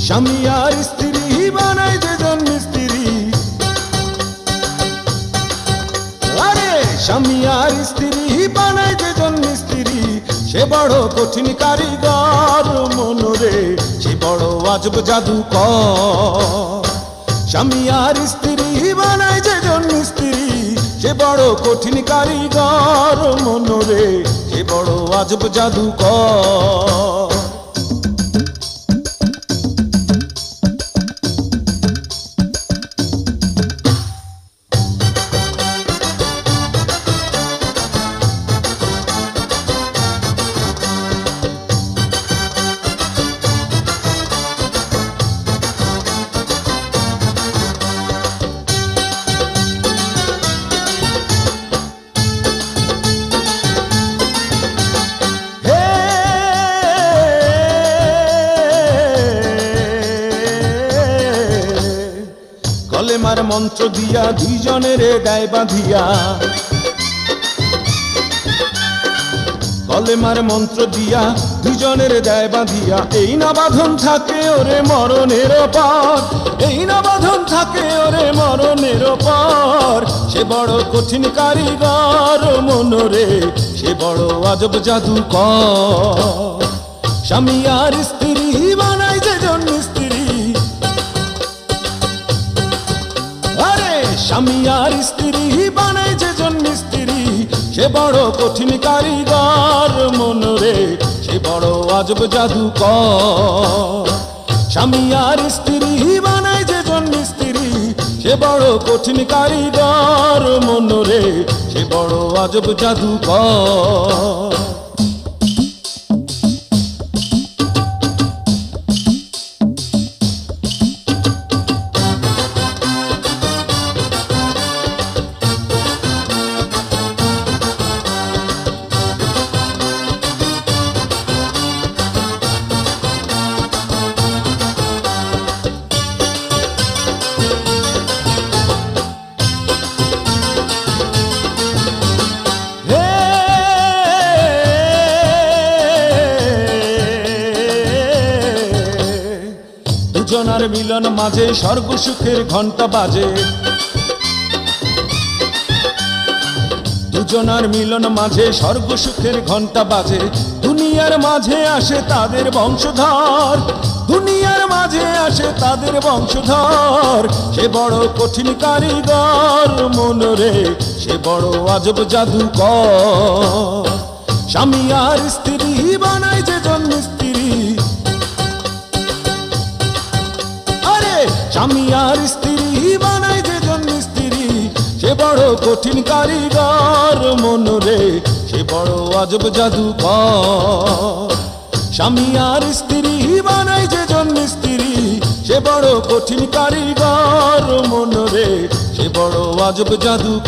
স্বামী আর স্ত্রী বানায় যেজন মিস্ত্রি, আরে স্বামী আর স্ত্রী বানায় যেজন মিস্ত্রি, সে বড় কঠিন কারিগর মনরে, সে বড় আজব জাদুকর। স্বামী আর স্ত্রী বানায় যেজন মিস্ত্রি, সে বড় কঠিন কারিগর মনরে, সে বড় আজব জাদুকর। কলেমার মন্ত্র দিয়া দুইজনের গায়ে বাঁধিয়া, কলেমার মন্ত্র দিয়া দুইজনের গায়ে বাঁধিয়া, এই না বাঁধন থাকে ওরে মরণের পর, এই না বাঁধন থাকে ওরে মরণের পর। সে বড় কঠিন কারিগর মনরে, সে বড় আজব জাদুকর। স্বামী আর স্ত্রী বানায় যেজন মিস্ত্রি, আরে স্বামী আর স্ত্রী বানায় যেজন মিস্ত্রি, সে বড় কঠিন কারিগর মনরে, সে বড় আজব জাদুকর। স্বামী আর স্ত্রী বানায় যেজন মিস্ত্রি, সে বড় কঠিন কারিগর মনরে, সে বড় আজব জাদুকর। দুজনার মিলন মাঝে স্বর্গ সুখের ঘন্টা বাজে, দুজনার মিলন মাঝে স্বর্গ সুখের ঘন্টা বাজে। দুনিয়ার মাঝে আসে তাদের বংশধর, দুনিয়ার মাঝে আসে তাদের বংশধর। সে বড় কঠিন কারিগর মনরে, সে বড় আজব জাদুকর। স্বামী আর স্ত্রী বানায় যেজন মিস্ত্রি, স্বামী আর স্ত্রী বানায় যেজন মিস্ত্রি, সে বড় কঠিন কারিগর মনরে, সে বড় আজব জাদুকর। স্বামী আর স্ত্রী বানায় যেজন মিস্ত্রি, সে বড় কঠিন কারিগর মনরে, সে বড় আজব জাদুকর।